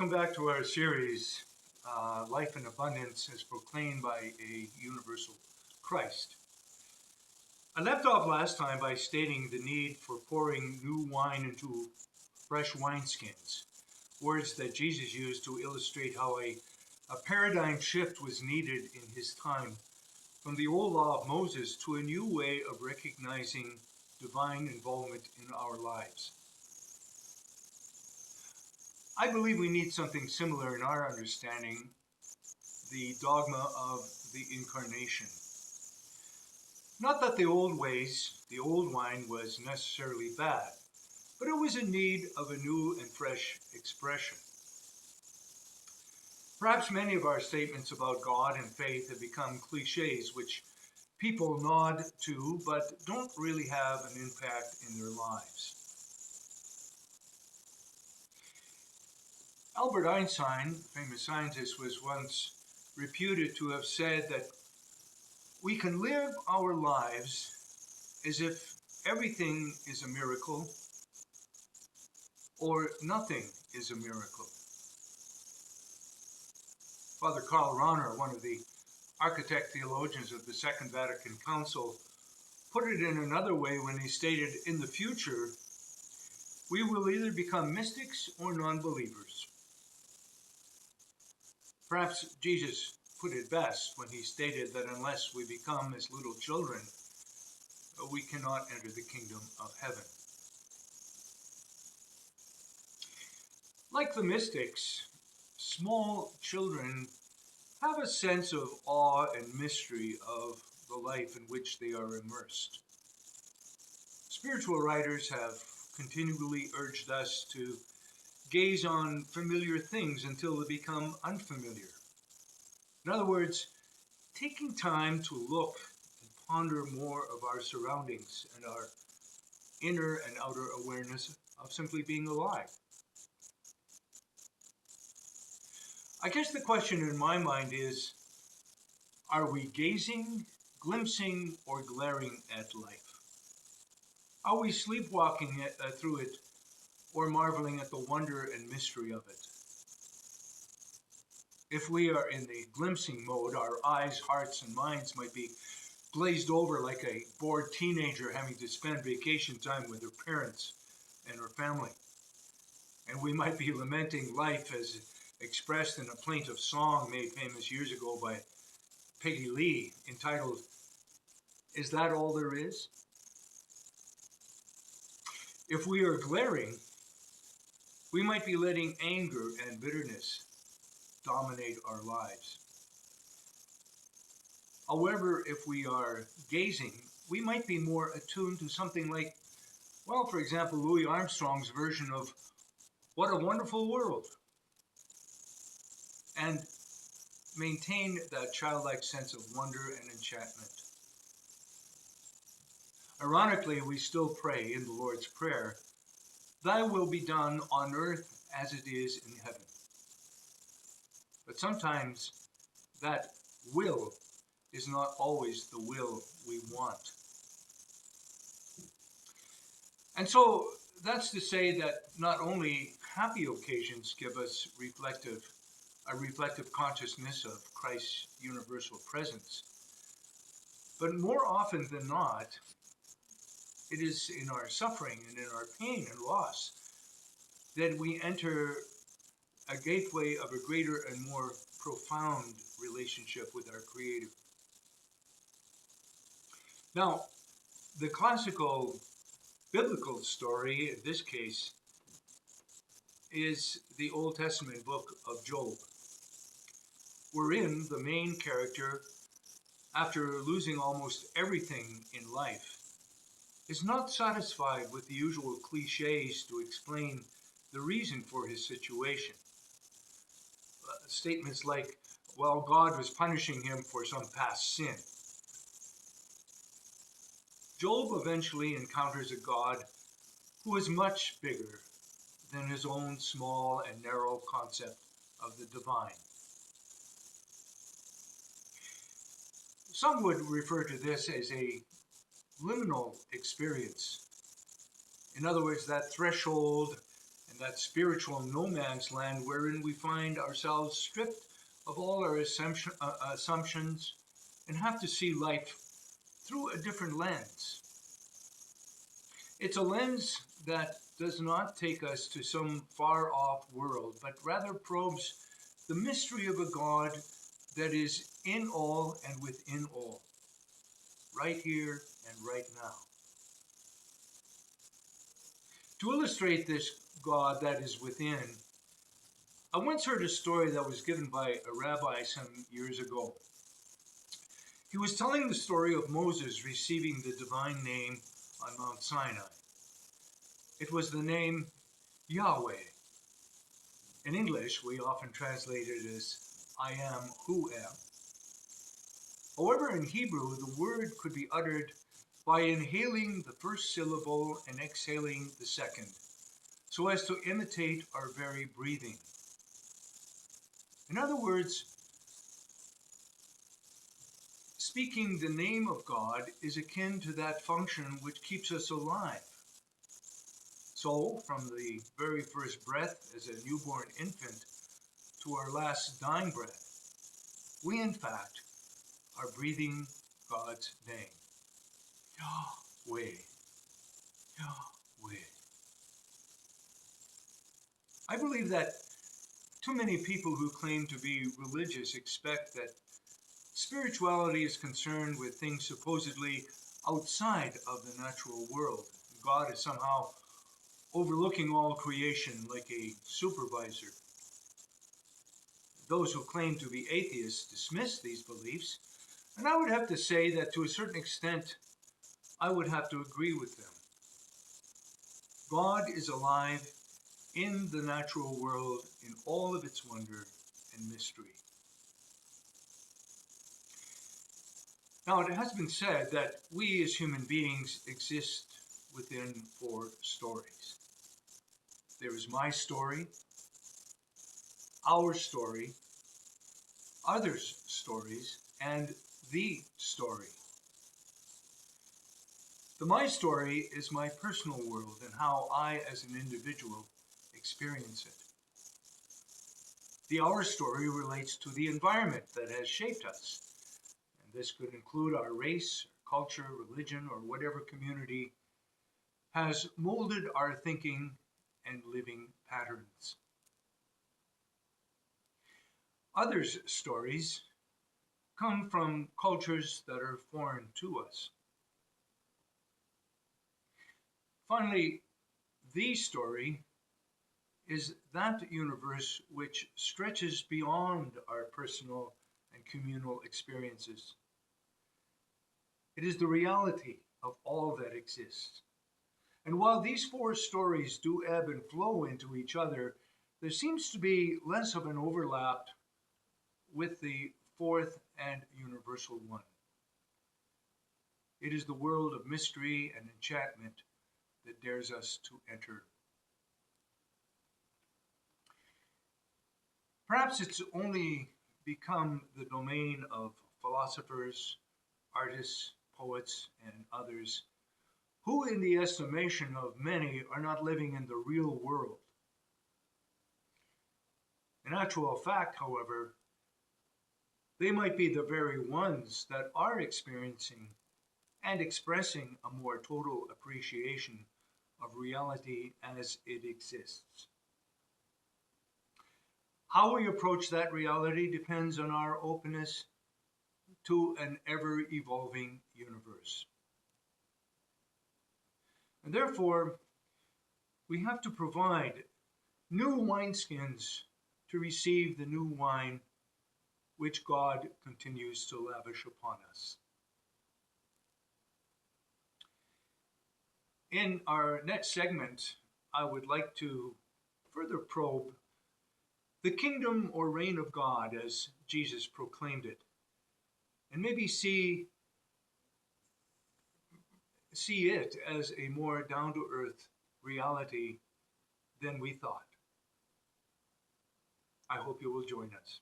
Welcome back to our series, Life in Abundance as Proclaimed by a Universal Christ. I left off last time by stating the need for pouring new wine into fresh wineskins, words that Jesus used to illustrate how a paradigm shift was needed in his time from the old law of Moses to a new way of recognizing divine involvement in our lives. I believe we need something similar in our understanding, the dogma of the Incarnation. Not that the old ways, the old wine was necessarily bad, but it was in need of a new and fresh expression. Perhaps many of our statements about God and faith have become cliches, which people nod to, but don't really have an impact in their lives. Albert Einstein, the famous scientist, was once reputed to have said that we can live our lives as if everything is a miracle or nothing is a miracle. Father Karl Rahner, one of the architect theologians of the Second Vatican Council, put it in another way when he stated, in the future, we will either become mystics or non-believers. Perhaps Jesus put it best when he stated that unless we become as little children, we cannot enter the kingdom of heaven. Like the mystics, small children have a sense of awe and mystery of the life in which they are immersed. Spiritual writers have continually urged us to gaze on familiar things until they become unfamiliar. In other words, taking time to look and ponder more of our surroundings and our inner and outer awareness of simply being alive. I guess the question in my mind is, are we gazing, glimpsing, or glaring at life? Are we sleepwalking through it or marveling at the wonder and mystery of it? If we are in the glimpsing mode, our eyes, hearts, and minds might be glazed over like a bored teenager having to spend vacation time with her parents and her family. And we might be lamenting life as expressed in a plaintive song made famous years ago by Peggy Lee, entitled, "Is That All There Is?" If we are glaring, we might be letting anger and bitterness dominate our lives. However, if we are gazing, we might be more attuned to something like, well, for example, Louis Armstrong's version of "What a Wonderful World," and maintain that childlike sense of wonder and enchantment. Ironically, we still pray in the Lord's Prayer, "Thy will be done on earth as it is in heaven." But sometimes that will is not always the will we want. And so that's to say that not only happy occasions give us a reflective consciousness of Christ's universal presence, but more often than not, it is in our suffering and in our pain and loss that we enter a gateway of a greater and more profound relationship with our Creator. Now, the classical biblical story, in this case, is the Old Testament book of Job, wherein the main character, after losing almost everything in life, is not satisfied with the usual cliches to explain the reason for his situation. Statements like, well, God was punishing him for some past sin. Job eventually encounters a God who is much bigger than his own small and narrow concept of the divine. Some would refer to this as a liminal experience. In other words, that threshold and that spiritual no man's land wherein we find ourselves stripped of all our assumptions and have to see life through a different lens. It's a lens that does not take us to some far off world, but rather probes the mystery of a God that is in all and within all, right here and right now. To illustrate this God that is within, I once heard a story that was given by a rabbi some years ago. He was telling the story of Moses receiving the divine name on Mount Sinai. It was the name Yahweh. In English, we often translate it as I am who am. However, in Hebrew, the word could be uttered by inhaling the first syllable and exhaling the second, so as to imitate our very breathing. In other words, speaking the name of God is akin to that function which keeps us alive. So, from the very first breath as a newborn infant to our last dying breath, we in fact are breathing God's name. Yahweh, Yahweh. I believe that too many people who claim to be religious expect that spirituality is concerned with things supposedly outside of the natural world. God is somehow overlooking all creation like a supervisor. Those who claim to be atheists dismiss these beliefs, and I would have to say that to a certain extent, I would have to agree with them. God is alive in the natural world in all of its wonder and mystery. Now, it has been said that we as human beings exist within four stories. There is my story, our story, others' stories, and the story. The my story is my personal world and how I, as an individual, experience it. The our story relates to the environment that has shaped us. And this could include our race, culture, religion, or whatever community has molded our thinking and living patterns. Others' stories come from cultures that are foreign to us. Finally, the story is that universe which stretches beyond our personal and communal experiences. It is the reality of all that exists. And while these four stories do ebb and flow into each other, there seems to be less of an overlap with the fourth and universal one. It is the world of mystery and enchantment that dares us to enter. Perhaps it's only become the domain of philosophers, artists, poets, and others who, in the estimation of many, are not living in the real world. In actual fact, however, they might be the very ones that are experiencing and expressing a more total appreciation of reality as it exists. How we approach that reality depends on our openness to an ever-evolving universe. And therefore, we have to provide new wineskins to receive the new wine which God continues to lavish upon us. In our next segment, I would like to further probe the kingdom or reign of God as Jesus proclaimed it, and maybe see it as a more down-to-earth reality than we thought. I hope you will join us.